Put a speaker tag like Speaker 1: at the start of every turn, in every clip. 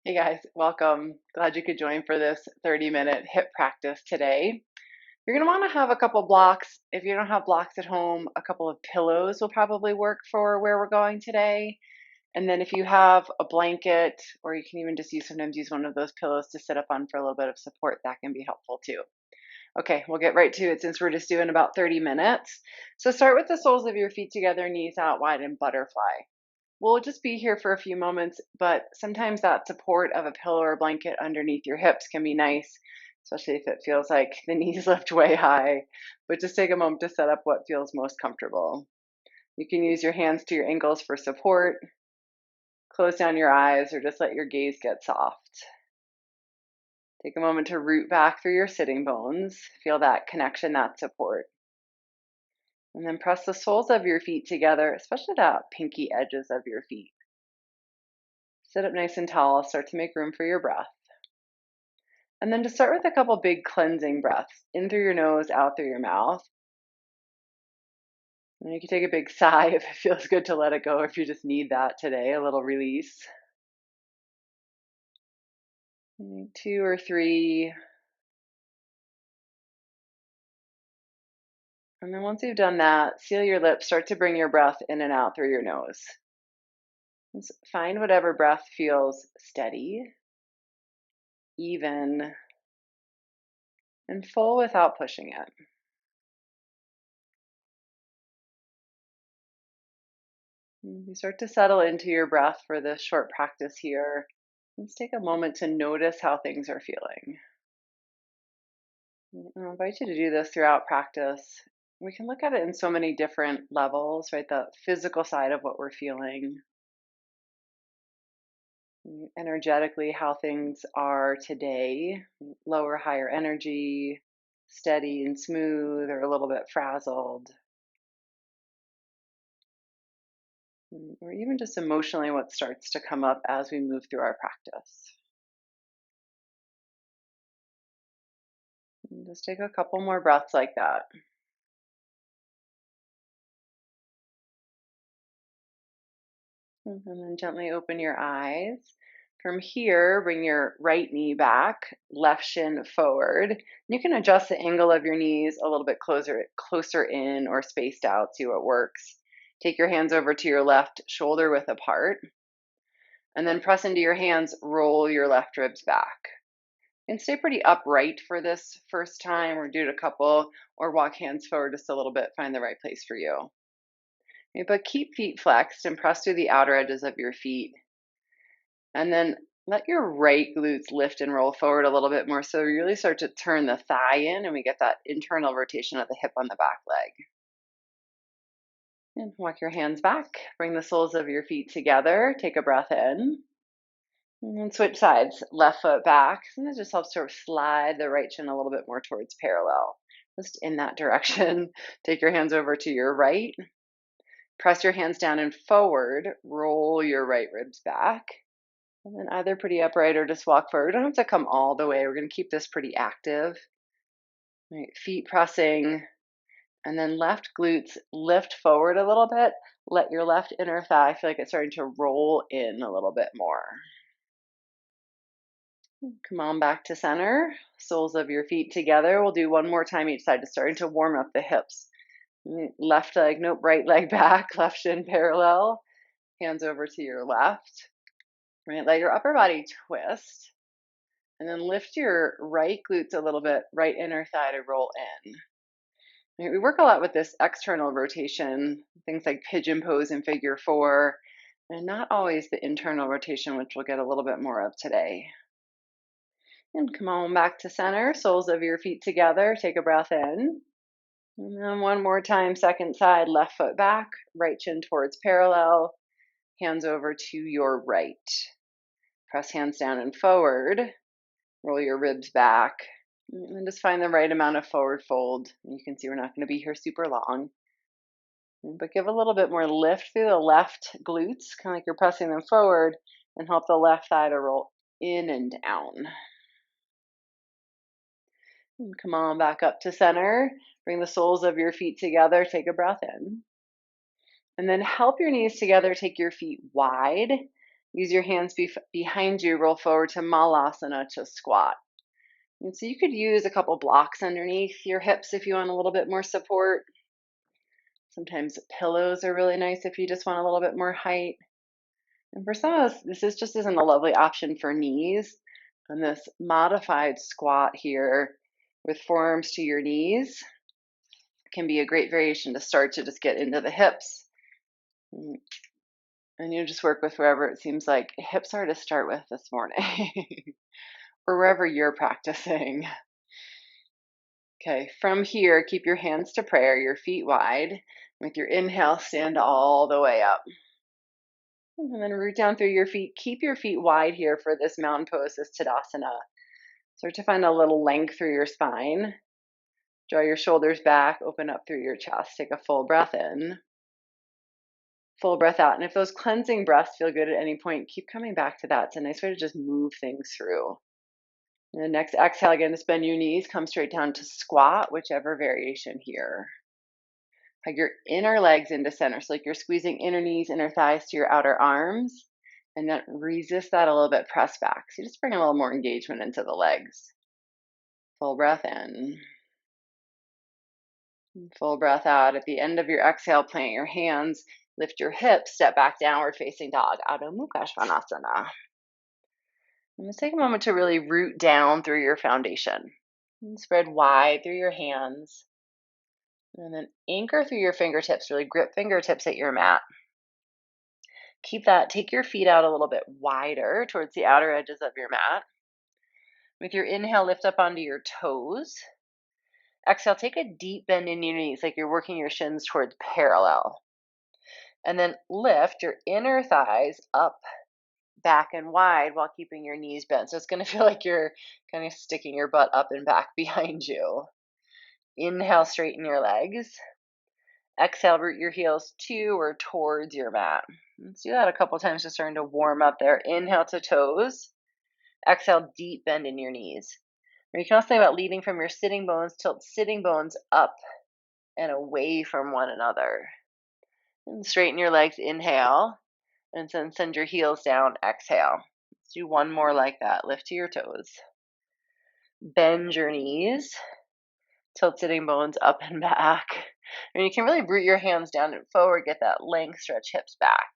Speaker 1: Hey guys, welcome. Glad you could join for this 30-minute hip practice today. You're going to want to have a couple blocks. If you don't have blocks at home, a couple of pillows will probably work for where we're going today. And then if you have a blanket, or you can even just sometimes use one of those pillows to sit up on for a little bit of support, that can be helpful too. Okay, we'll get right to it since we're just doing about 30 minutes. So start with the soles of your feet together, knees out wide, and butterfly. We'll just be here for a few moments, but sometimes that support of a pillow or blanket underneath your hips can be nice, especially if it feels like the knees lift way high. But just take a moment to set up what feels most comfortable. You can use your hands to your ankles for support, close down your eyes, or just let your gaze get soft. Take a moment to root back through your sitting bones. Feel that connection, that support. And then press the soles of your feet together, especially the pinky edges of your feet. Sit up nice and tall. Start to make room for your breath. And then to start with a couple big cleansing breaths, in through your nose, out through your mouth. And you can take a big sigh if it feels good to let it go, if you just need that today, a little release. Two or three. And then once you've done that, seal your lips, start to bring your breath in and out through your nose. Just find whatever breath feels steady, even, and full without pushing it. You start to settle into your breath for this short practice here. Let's take a moment to notice how things are feeling. I invite you to do this throughout practice. We can look at it in so many different levels, right? The physical side of what we're feeling, energetically, how things are today, lower, higher energy, steady and smooth, or a little bit frazzled, or even just emotionally what starts to come up as we move through our practice. And just take a couple more breaths like that. And then gently open your eyes. From here, bring your right knee back, left shin forward. You can adjust the angle of your knees a little bit closer in or spaced out, see what works. Take your hands over to your left shoulder width apart. And then press into your hands, roll your left ribs back. And stay pretty upright for this first time, or do it a couple, or walk hands forward just a little bit, find the right place for you. Okay, but keep feet flexed and press through the outer edges of your feet. And then let your right glutes lift and roll forward a little bit more. So you really start to turn the thigh in, and we get that internal rotation of the hip on the back leg. And walk your hands back. Bring the soles of your feet together. Take a breath in. And then switch sides. Left foot back. And this just helps to slide the right shin a little bit more towards parallel. Just in that direction. Take your hands over to your right. Press your hands down and forward. Roll your right ribs back. And then either pretty upright or just walk forward. We don't have to come all the way. We're going to keep this pretty active. Right, feet pressing. And then left glutes lift forward a little bit. Let your left inner thigh feel like it's starting to roll in a little bit more. Come on back to center. Soles of your feet together. We'll do one more time each side, just starting to warm up the hips. Left leg, nope, right leg back, left shin parallel. Hands over to your left. Right, let your upper body twist. And then lift your right glutes a little bit, right inner thigh to roll in. Right, we work a lot with this external rotation, things like pigeon pose and figure four, and not always the internal rotation, which we'll get a little bit more of today. And come on back to center, soles of your feet together. Take a breath in. And then one more time, second side, left foot back, right shin towards parallel, hands over to your right. Press hands down and forward. Roll your ribs back. And then just find the right amount of forward fold. You can see we're not going to be here super long. But give a little bit more lift through the left glutes, kind of like you're pressing them forward, and help the left thigh to roll in and down. And come on back up to center. Bring the soles of your feet together. Take a breath in. And then help your knees together. Take your feet wide. Use your hands behind you, roll forward to Malasana to squat. And so you could use a couple blocks underneath your hips if you want a little bit more support. Sometimes pillows are really nice if you just want a little bit more height. And for some of us, this is just isn't a lovely option for knees. And this modified squat here with forearms to your knees can be a great variation to start to just get into the hips. And you just work with wherever it seems like hips are to start with this morning, or wherever you're practicing. Okay, from here, keep your hands to prayer, your feet wide. With your inhale, stand all the way up. And then root down through your feet. Keep your feet wide here for this mountain pose, this Tadasana. Start to find a little length through your spine. Draw your shoulders back, open up through your chest. Take a full breath in. Full breath out. And if those cleansing breaths feel good at any point, keep coming back to that. It's a nice way to just move things through. And the next exhale, again, to bend your knees, come straight down to squat, whichever variation here. Hug your inner legs into center. So like you're squeezing inner knees, inner thighs to your outer arms. And then resist that a little bit, press back. So you just bring a little more engagement into the legs. Full breath in. Full breath out. At the end of your exhale, plant your hands, lift your hips, step back, downward facing dog, Adho Mukha Svanasana. And just take a moment to really root down through your foundation. And spread wide through your hands. And then anchor through your fingertips, really grip fingertips at your mat. Keep that, take your feet out a little bit wider towards the outer edges of your mat. With your inhale, lift up onto your toes. Exhale, take a deep bend in your knees, like you're working your shins towards parallel. And then lift your inner thighs up, back, and wide while keeping your knees bent. So it's going to feel like you're kind of sticking your butt up and back behind you. Inhale, straighten your legs. Exhale, root your heels to or towards your mat. Let's do that a couple times, just starting to warm up there. Inhale to toes. Exhale, deep bend in your knees. Or you can also think about leading from your sitting bones, tilt sitting bones up and away from one another. And straighten your legs, inhale. And then send your heels down, exhale. Let's do one more like that. Lift to your toes. Bend your knees. Tilt sitting bones up and back. And you can really root your hands down and forward, get that length, stretch hips back.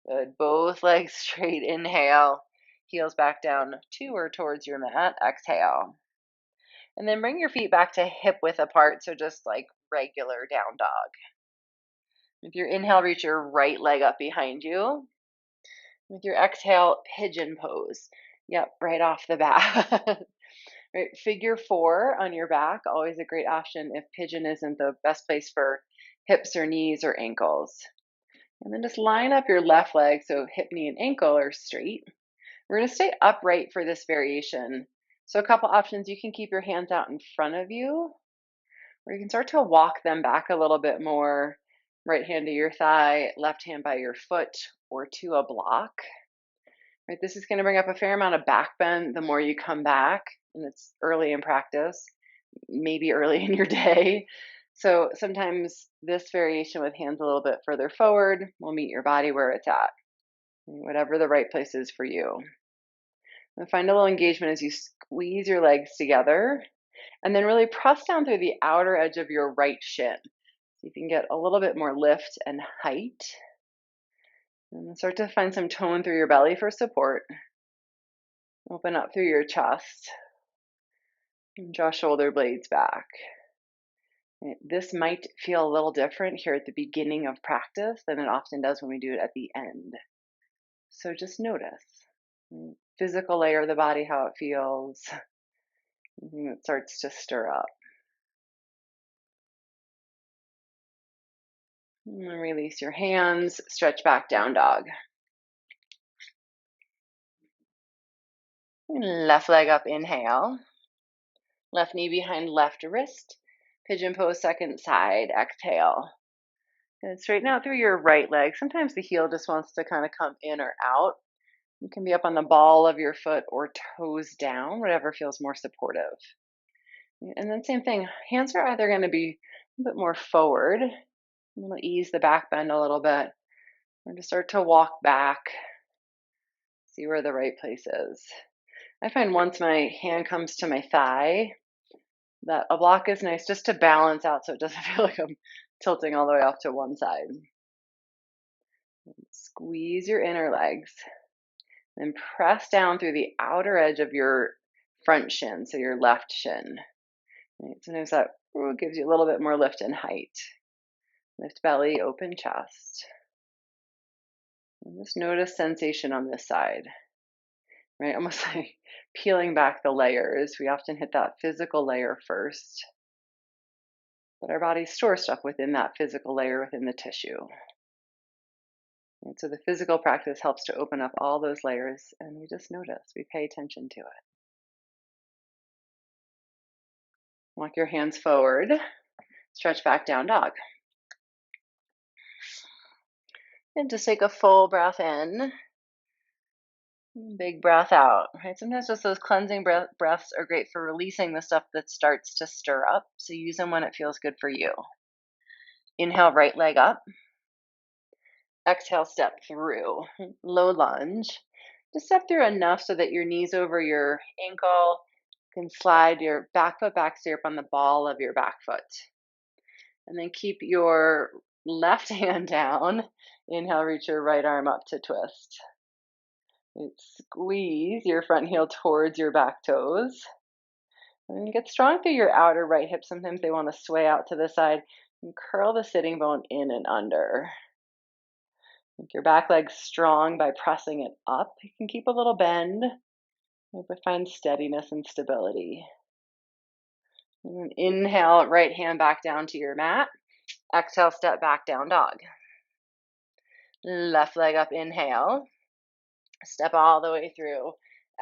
Speaker 1: Good. Both legs straight, inhale. Heels back down to or towards your mat, exhale. And then bring your feet back to hip width apart, so just like regular down dog. With your inhale, reach your right leg up behind you. With your exhale, pigeon pose. Yep, right off the bat. Right, figure 4 on your back, always a great option if pigeon isn't the best place for hips or knees or ankles. And then just line up your left leg so hip, knee, and ankle are straight. We're going to stay upright for this variation. So a couple options, you can keep your hands out in front of you, or you can start to walk them back a little bit more. Right hand to your thigh, left hand by your foot or to a block. Right, this is going to bring up a fair amount of back bend the more you come back, and it's early in practice, maybe early in your day. So sometimes this variation with hands a little bit further forward will meet your body where it's at, whatever the right place is for you. And find a little engagement as you squeeze your legs together, and then really press down through the outer edge of your right shin. So you can get a little bit more lift and height. And then start to find some tone through your belly for support. Open up through your chest. And draw shoulder blades back. This might feel a little different here at the beginning of practice than it often does when we do it at the end. So just notice. Physical layer of the body, how it feels. Anything that starts to stir up. And then release your hands, stretch back, down dog. And left leg up, inhale. Left knee behind left wrist. Pigeon pose, second side, exhale. And straighten out through your right leg. Sometimes the heel just wants to kind of come in or out. You can be up on the ball of your foot or toes down, whatever feels more supportive. And then same thing, hands are either going to be a bit more forward. I'm going to ease the back bend a little bit. Or just start to walk back, see where the right place is. I find once my hand comes to my thigh, that a block is nice just to balance out so it doesn't feel like I'm tilting all the way off to one side. Squeeze your inner legs and press down through the outer edge of your front shin, so your left shin. Right? Sometimes that gives you a little bit more lift and height. Lift belly, open chest. And just notice sensation on this side, right? Almost like peeling back the layers. We often hit that physical layer first, but our bodies store stuff within that physical layer within the tissue. And so the physical practice helps to open up all those layers, and we just notice, we pay attention to it. Walk your hands forward, stretch back down dog. And just take a full breath in, big breath out, right? Sometimes just those cleansing breaths are great for releasing the stuff that starts to stir up. So use them when it feels good for you. Inhale, right leg up. Exhale, step through. Low lunge. Just step through enough so that your knees over your ankle, can slide your back foot back so you're up on the ball of your back foot. And then keep your left hand down. Inhale, reach your right arm up to twist. Squeeze your front heel towards your back toes. And get strong through your outer right hip. Sometimes they want to sway out to the side. And curl the sitting bone in and under. Make your back leg strong by pressing it up. You can keep a little bend, but find steadiness and stability. And then inhale, right hand back down to your mat. Exhale, step back down dog. Left leg up, inhale. Step all the way through.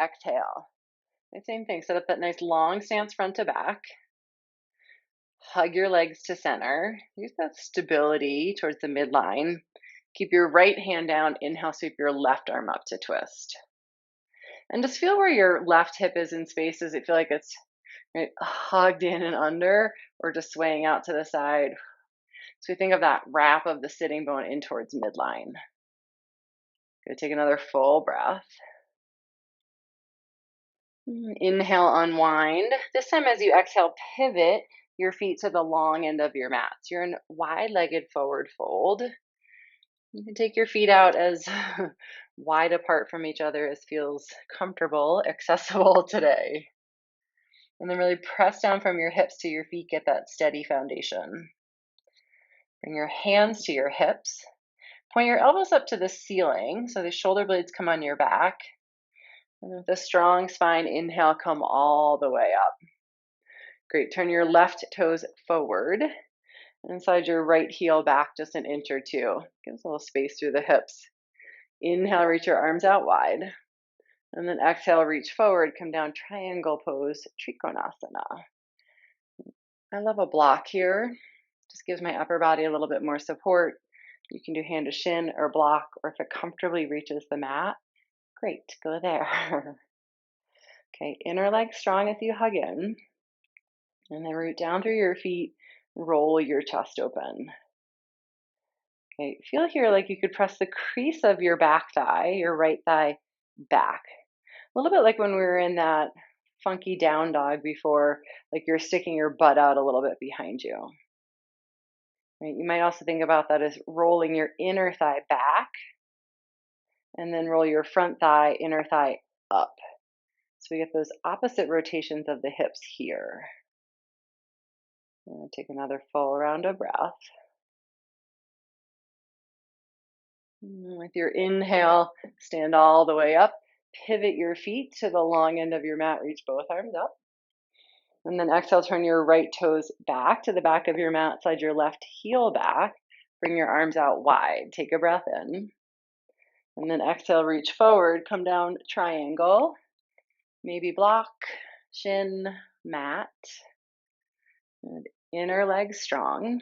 Speaker 1: Exhale. And same thing, set up that nice long stance front to back. Hug your legs to center. Use that stability towards the midline. Keep your right hand down. Inhale, sweep your left arm up to twist. And just feel where your left hip is in space. Does it feel like it's right, hugged in and under, or just swaying out to the side? So we think of that wrap of the sitting bone in towards midline. Good, take another full breath. Inhale, unwind. This time as you exhale, pivot your feet to the long end of your mat. So you're in wide-legged forward fold. You can take your feet out as wide apart from each other as feels comfortable, accessible today. And then really press down from your hips to your feet, get that steady foundation. Bring your hands to your hips. Point your elbows up to the ceiling so the shoulder blades come on your back. And with a strong spine, inhale, come all the way up. Great, turn your left toes forward and slide your right heel back just an inch or two. Give us a little space through the hips. Inhale, reach your arms out wide. And then exhale, reach forward, come down, triangle pose, Trikonasana. I love a block here. Just gives my upper body a little bit more support. You can do hand to shin or block, or if it comfortably reaches the mat, great, go there. Okay, inner leg strong as you hug in. And then root down through your feet, roll your chest open. Okay, feel here like you could press the crease of your back thigh, your right thigh back. A little bit like when we were in that funky down dog before, like you're sticking your butt out a little bit behind you. Right? You might also think about that as rolling your inner thigh back and then roll your front thigh, inner thigh up. So we get those opposite rotations of the hips here. Take another full round of breath. With your inhale, stand all the way up. Pivot your feet to the long end of your mat. Reach both arms up. And then exhale, turn your right toes back to the back of your mat. Slide your left heel back. Bring your arms out wide. Take a breath in. And then exhale, reach forward. Come down, triangle. Maybe block, shin, mat. Good. Inner leg strong.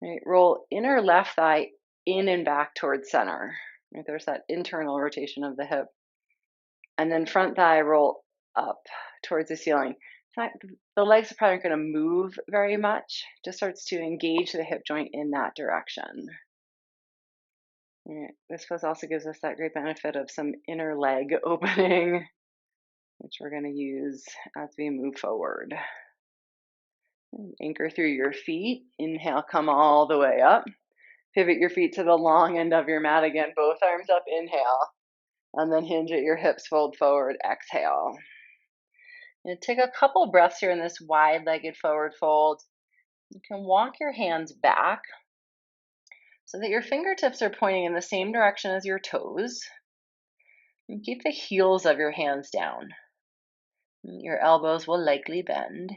Speaker 1: Right. Roll inner left thigh in and back towards center. Right. There's that internal rotation of the hip. And then front thigh roll up towards the ceiling. The legs are probably going to move very much. Just starts to engage the hip joint in that direction. Alright, this pose also gives us that great benefit of some inner leg opening, which we're going to use as we move forward. And anchor through your feet. Inhale, come all the way up. Pivot your feet to the long end of your mat again, both arms up, inhale. And then hinge at your hips, fold forward, exhale. And take a couple breaths here in this wide-legged forward fold. You can walk your hands back so that your fingertips are pointing in the same direction as your toes. And keep the heels of your hands down. Your elbows will likely bend.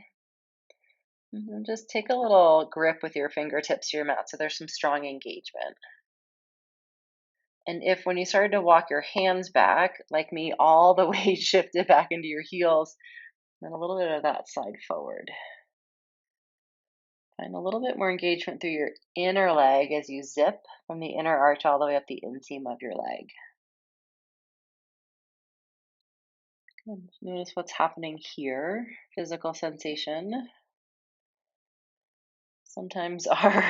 Speaker 1: And just take a little grip with your fingertips to your mat so there's some strong engagement. And if when you started to walk your hands back, like me, all the weight shifted back into your heels, then a little bit of that side forward. Find a little bit more engagement through your inner leg as you zip from the inner arch all the way up the inseam of your leg. Good. Notice what's happening here, physical sensation. Sometimes our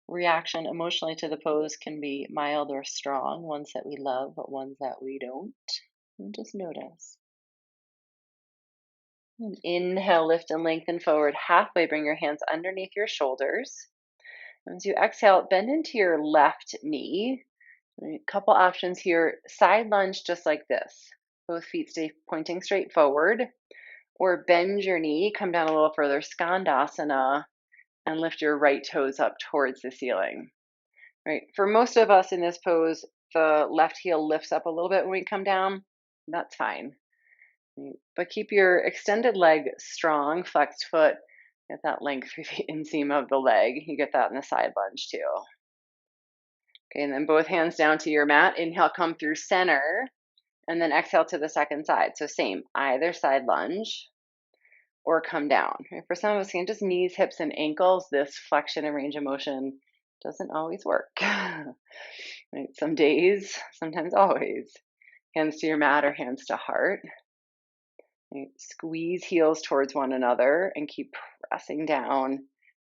Speaker 1: reaction emotionally to the pose can be mild or strong, ones that we love, but ones that we don't. And just notice. And inhale, lift and lengthen forward halfway. Bring your hands underneath your shoulders. As you exhale, bend into your left knee. A couple options here. Side lunge just like this. Both feet stay pointing straight forward. Or bend your knee, come down a little further, Skandasana, and lift your right toes up towards the ceiling. Right. For most of us in this pose, the left heel lifts up a little bit when we come down. That's fine. Right. But keep your extended leg strong, flexed foot. Get that length through the inseam of the leg. You get that in the side lunge too. Okay, and then both hands down to your mat. Inhale, come through center, and then exhale to the second side. So same, either side lunge or come down. Right? For some of us, again, just knees, hips, and ankles, this flexion and range of motion doesn't always work. Right? Some days, sometimes always. Hands to your mat or hands to heart. Right? Squeeze heels towards one another and keep pressing down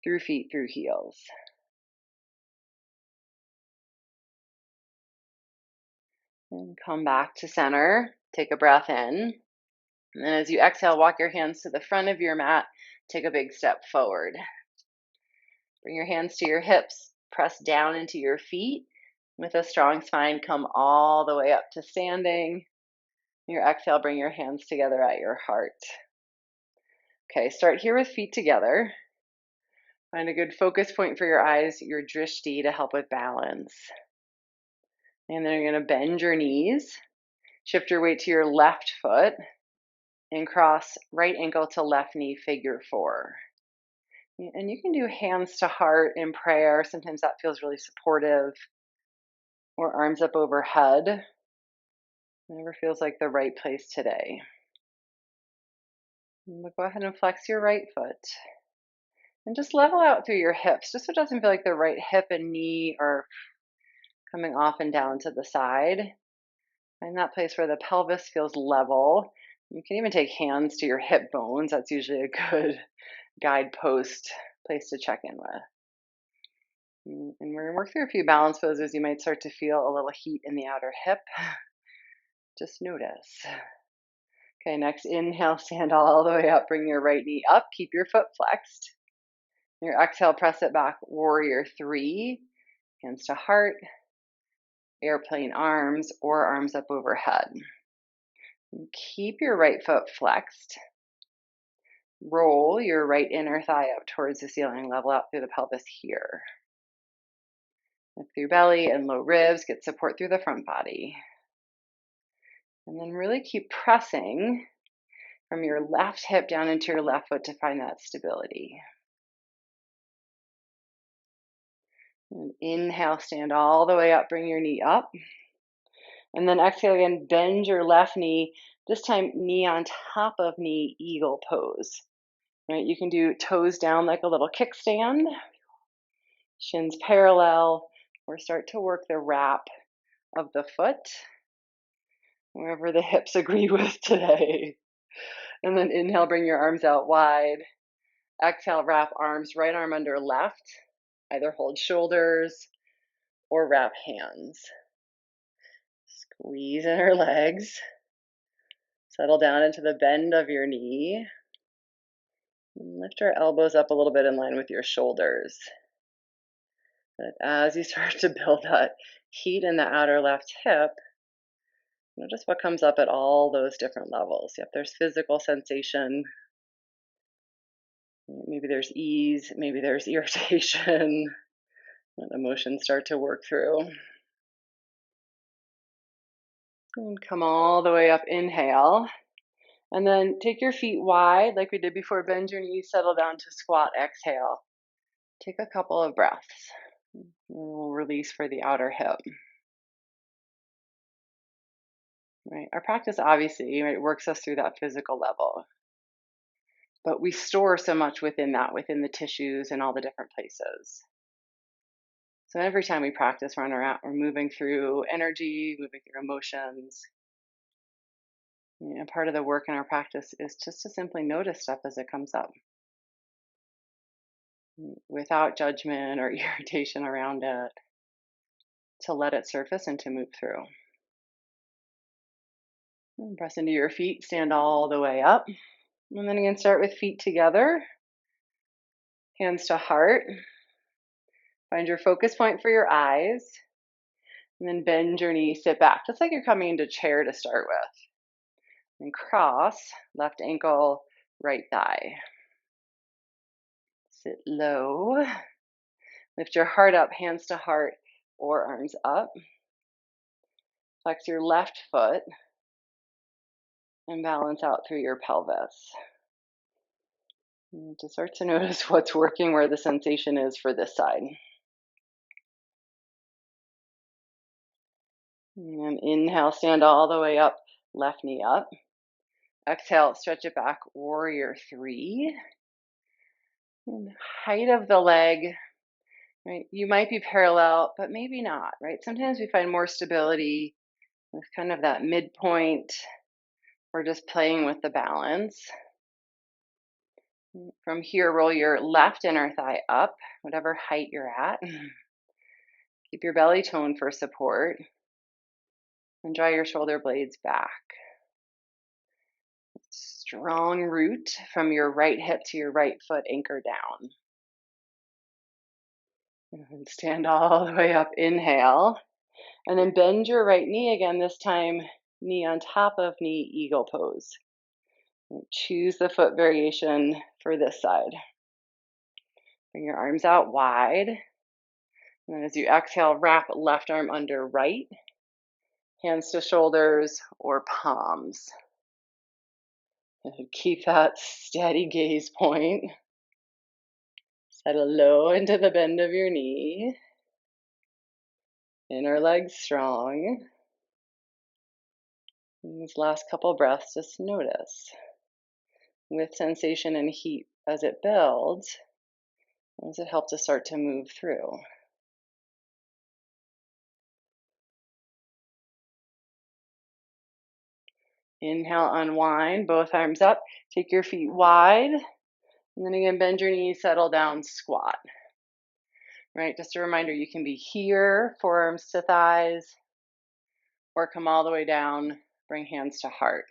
Speaker 1: through feet, through heels. And come back to center. Take a breath in. And then as you exhale, walk your hands to the front of your mat. Take a big step forward. Bring your hands to your hips. Press down into your feet. With a strong spine, come all the way up to standing. Your exhale, bring your hands together at your heart. Okay, start here with feet together. Find a good focus point for your eyes, your drishti, to help with balance. And then you're going to bend your knees. Shift your weight to your left foot. And cross right ankle to left knee, figure four. And you can do hands to heart in prayer. Sometimes that feels really supportive. Or arms up overhead. Whatever feels like the right place today. And we'll go ahead and flex your right foot. And just level out through your hips, just so it doesn't feel like the right hip and knee are coming off and down to the side. Find that place where the pelvis feels level. You can even take hands to your hip bones. That's usually a good guidepost place to check in with. And we're going to work through a few balance poses. You might start to feel a little heat in the outer hip. Just notice. Okay, next inhale, stand all the way up. Bring your right knee up. Keep your foot flexed. Your exhale, press it back. Warrior three. Hands to heart. Airplane arms or arms up overhead. And keep your right foot flexed. Roll your right inner thigh up towards the ceiling. Level out through the pelvis here. Lift through belly and low ribs. Get support through the front body. And then really keep pressing from your left hip down into your left foot to find that stability. And inhale, stand all the way up, bring your knee up. And then exhale again, bend your left knee, this time knee on top of knee, eagle pose. Right? You can do toes down like a little kickstand, shins parallel, or start to work the wrap of the foot, wherever the hips agree with today. And then inhale, bring your arms out wide. Exhale, wrap arms, right arm under left. Either hold shoulders or wrap hands. Squeeze in our legs. Settle down into the bend of your knee. And lift our elbows up a little bit in line with your shoulders. But as you start to build that heat in the outer left hip, notice what comes up at all those different levels. Yep, there's physical sensation. Maybe there's ease, maybe there's irritation. Let emotions start to work through. And come all the way up, inhale. And then take your feet wide like we did before. Bend your knees, settle down to squat, exhale. Take a couple of breaths. We'll release for the outer hip. Right. Our practice obviously, right, works us through that physical level. But we store so much within that, within the tissues and all the different places. So every time we practice, we're moving through energy, moving through emotions. And part of the work in our practice is just to simply notice stuff as it comes up, without judgment or irritation around it, to let it surface and to move through. And press into your feet, stand all the way up. And then again, start with feet together, hands to heart. Find your focus point for your eyes. And then bend your knee, sit back, just like you're coming into chair to start with. And cross, left ankle, right thigh. Sit low. Lift your heart up, hands to heart or arms up. Flex your left foot and balance out through your pelvis. And just start to notice what's working, where the sensation is for this side. And inhale, stand all the way up, left knee up. Exhale, stretch it back, warrior three. And height of the leg, right? You might be parallel, but maybe not, right? Sometimes we find more stability with kind of that midpoint or just playing with the balance. From here, roll your left inner thigh up, whatever height you're at. Keep your belly toned for support. And draw your shoulder blades back. Strong root from your right hip to your right foot, anchor down. And stand all the way up, inhale. And then bend your right knee again, this time knee on top of knee, eagle pose. And choose the foot variation for this side. Bring your arms out wide. And then as you exhale, wrap left arm under right, hands to shoulders or palms. And keep that steady gaze point. Settle low into the bend of your knee. Inner leg strong. And these last couple breaths, just notice. With sensation and heat as it builds, does it help to start to move through? Inhale, unwind, both arms up. Take your feet wide. And then again, bend your knees, settle down, squat. Right, just a reminder, you can be here, forearms to thighs, or come all the way down, bring hands to heart.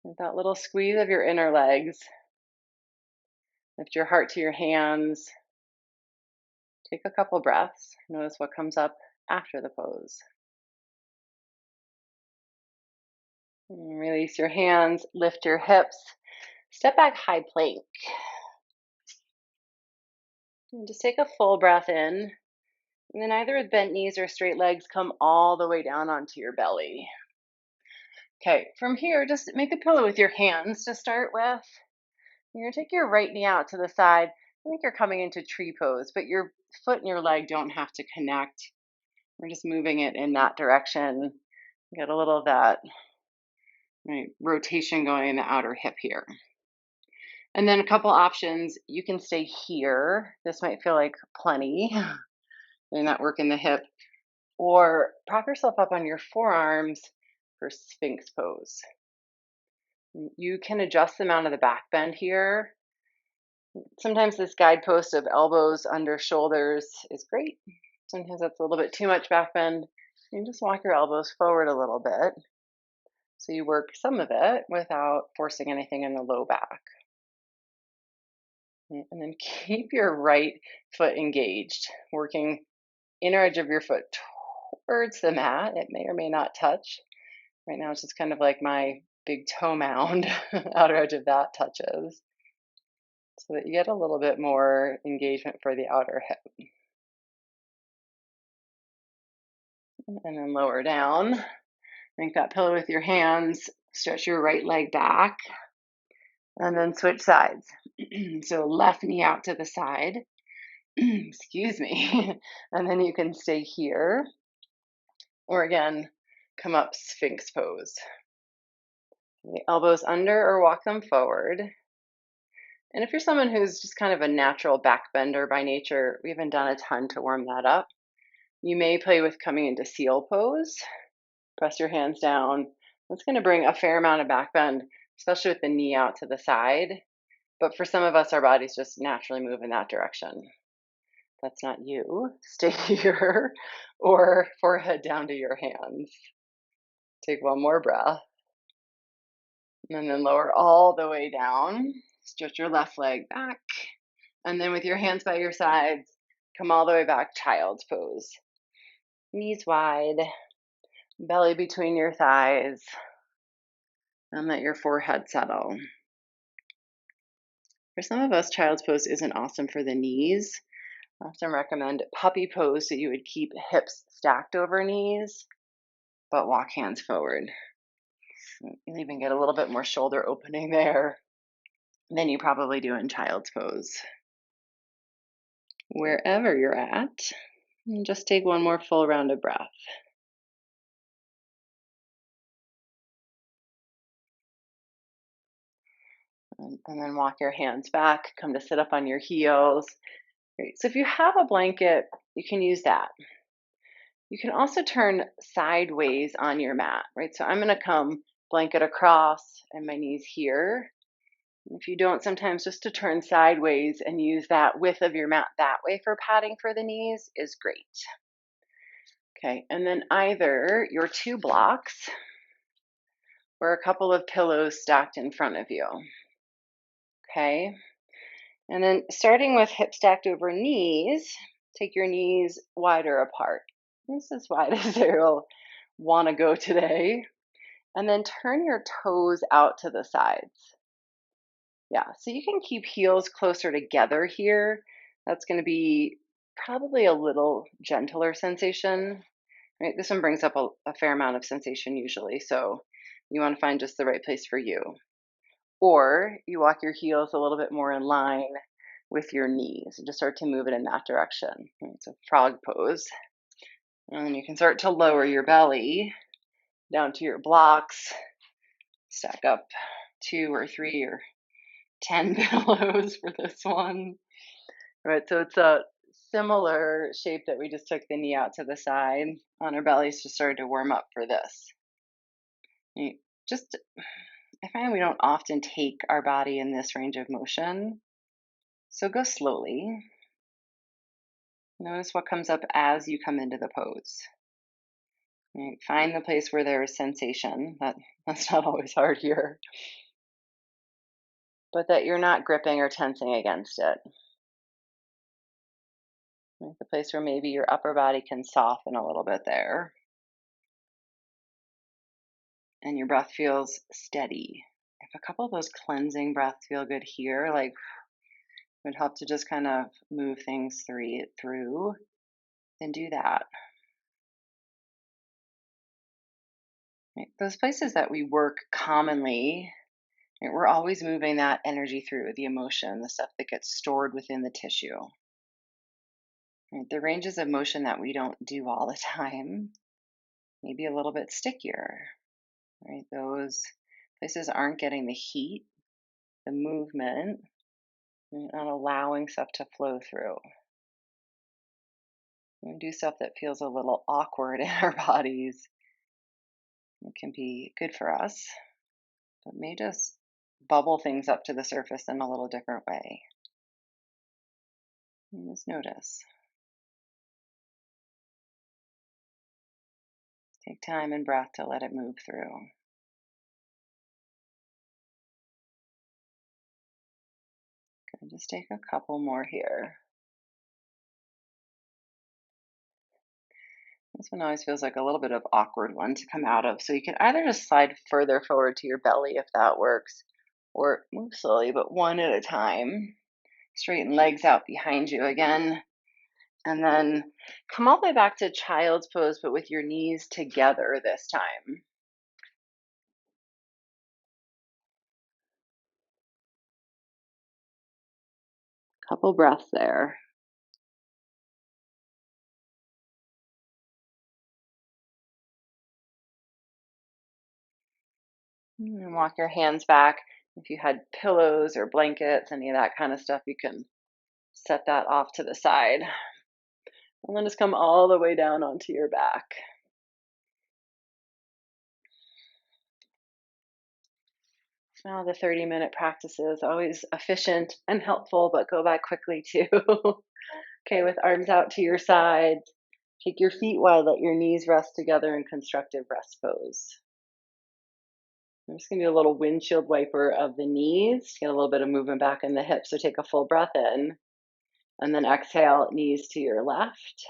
Speaker 1: With that little squeeze of your inner legs, lift your heart to your hands. Take a couple breaths. Notice what comes up after the pose. And release your hands, lift your hips, step back, high plank. And just take a full breath in. And then either with bent knees or straight legs, come all the way down onto your belly. Okay, from here, just make a pillow with your hands to start with. You're going to take your right knee out to the side. I think you're coming into tree pose, but your foot and your leg don't have to connect. We're just moving it in that direction. Get a little of that, right, rotation going in the outer hip here. And then a couple options. You can stay here. This might feel like plenty. Doing that work in the hip. Or prop yourself up on your forearms for Sphinx pose. You can adjust the amount of the back bend here. Sometimes this guidepost of elbows under shoulders is great Sometimes that's a little bit too much back bend. You can just walk your elbows forward a little bit so you work some of it without forcing anything in the low back. And then keep your right foot engaged, working inner edge of your foot towards the mat. It may or may not touch. Right now, it's just kind of like my big toe mound, outer edge of that touches, so that you get a little bit more engagement for the outer hip. And then lower down. Make that pillow with your hands. Stretch your right leg back. And then switch sides. So left knee out to the side. Excuse me. And then you can stay here. Or again, come up Sphinx pose. The elbows under or walk them forward. And if you're someone who's just kind of a natural back bender by nature, we haven't done a ton to warm that up. You may play with coming into seal pose. Press your hands down. That's going to bring a fair amount of back bend, especially with the knee out to the side. But for some of us, our bodies just naturally move in that direction. That's not you. Stay here or forehead down to your hands. Take one more breath. And then lower all the way down. Stretch your left leg back. And then with your hands by your sides, come all the way back, child's pose. Knees wide, belly between your thighs, and let your forehead settle. For some of us, child's pose isn't awesome for the knees. I often recommend puppy pose, so you would keep hips stacked over knees, but walk hands forward. You'll even get a little bit more shoulder opening there than you probably do in child's pose. Wherever you're at, and just take one more full round of breath. And then walk your hands back, come to sit up on your heels. Great. So if you have a blanket, you can use that. You can also turn sideways on your mat, right? So I'm going to come blanket across and my knees here. If you don't, sometimes just to turn sideways and use that width of your mat that way for padding for the knees is great. Okay, and then either your two blocks or a couple of pillows stacked in front of you. Okay, and then starting with hip stacked over knees, take your knees wider apart. This is as wide as they'll want to go today. And then turn your toes out to the sides. Yeah, so you can keep heels closer together here. That's going to be probably a little gentler sensation. Right? This one brings up a fair amount of sensation usually, so you want to find just the right place for you. Or you walk your heels a little bit more in line with your knees and just start to move it in that direction. Right? So frog pose. And then you can start to lower your belly down to your blocks. Stack up 2 or 3 or 10 pillows for this one. Right, so it's a similar shape that we just took the knee out to the side on our bellies to start to warm up for this. Just, I find we don't often take our body in this range of motion, so go slowly. Notice what comes up as you come into the pose. Right, find the place where there is sensation. That's not always hard here, but that you're not gripping or tensing against it. Right, the place where maybe your upper body can soften a little bit there. And your breath feels steady. If a couple of those cleansing breaths feel good here, like it would help to just kind of move things through, then do that. Right? Those places that we work commonly, right, we're always moving that energy through, the emotion, the stuff that gets stored within the tissue. Right? The ranges of motion that we don't do all the time, maybe a little bit stickier. Right? Those places aren't getting the heat, the movement, and allowing stuff to flow through. We do stuff that feels a little awkward in our bodies. It can be good for us, but may just bubble things up to the surface in a little different way. And just notice. Take time and breath to let it move through. And just take a couple more here. This one always feels like a little bit of awkward one to come out of. So you can either just slide further forward to your belly if that works, or move slowly, but one at a time. Straighten legs out behind you again. And then come all the way back to child's pose, but with your knees together this time. Couple breaths there. And walk your hands back. If you had pillows or blankets, any of that kind of stuff, you can set that off to the side. And then just come all the way down onto your back. Now the 30-minute practice is always efficient and helpful, but go by quickly too. Okay, with arms out to your sides. Take your feet wide, let your knees rest together in constructive rest pose. I'm just going to do a little windshield wiper of the knees, get a little bit of movement back in the hips. So take a full breath in, and then exhale, knees to your left.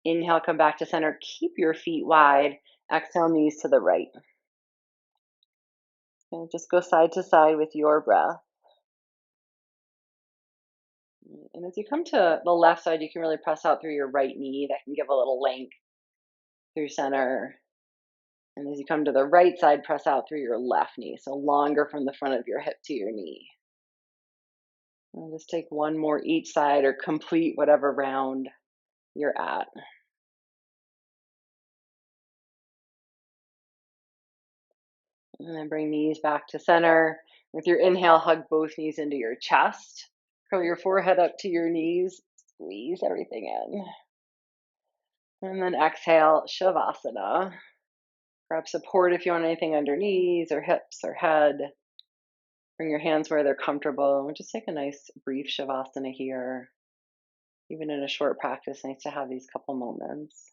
Speaker 1: Inhale, come back to center. Keep your feet wide. Exhale, knees to the right. And just go side to side with your breath. And as you come to the left side, you can really press out through your right knee. That can give a little length through center. And as you come to the right side, press out through your left knee. So longer from the front of your hip to your knee. And just take one more each side or complete whatever round you're at. And then bring knees back to center. With your inhale, hug both knees into your chest. Curl your forehead up to your knees. Squeeze everything in. And then exhale, Shavasana. Grab support if you want anything under knees or hips or head. Bring your hands where they're comfortable. Just take a nice brief Shavasana here. Even in a short practice, nice to have these couple moments.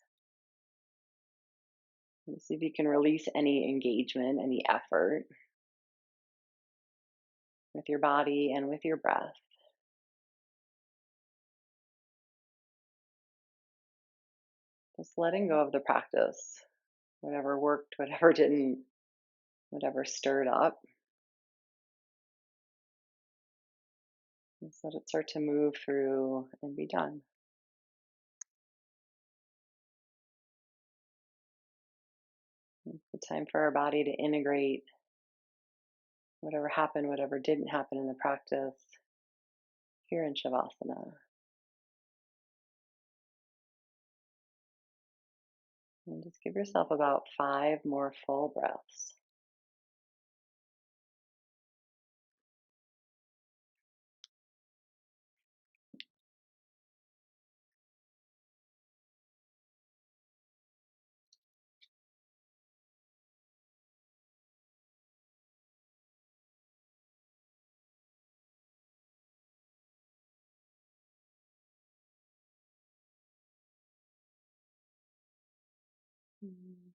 Speaker 1: And see if you can release any engagement, any effort with your body and with your breath. Just letting go of the practice. Whatever worked, whatever didn't, whatever stirred up. Just let it start to move through and be done. It's the time for our body to integrate whatever happened, whatever didn't happen in the practice here in Shavasana. And just give yourself about 5 more full breaths.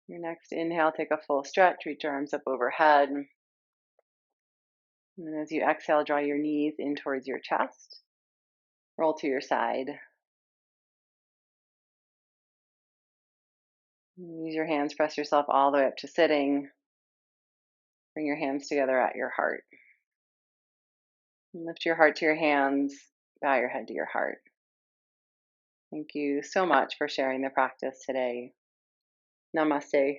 Speaker 1: Your next inhale, take a full stretch, reach your arms up overhead. And then as you exhale, draw your knees in towards your chest. Roll to your side. Use your hands, press yourself all the way up to sitting. Bring your hands together at your heart. Lift your heart to your hands, bow your head to your heart. Thank you so much for sharing the practice today. Namaste.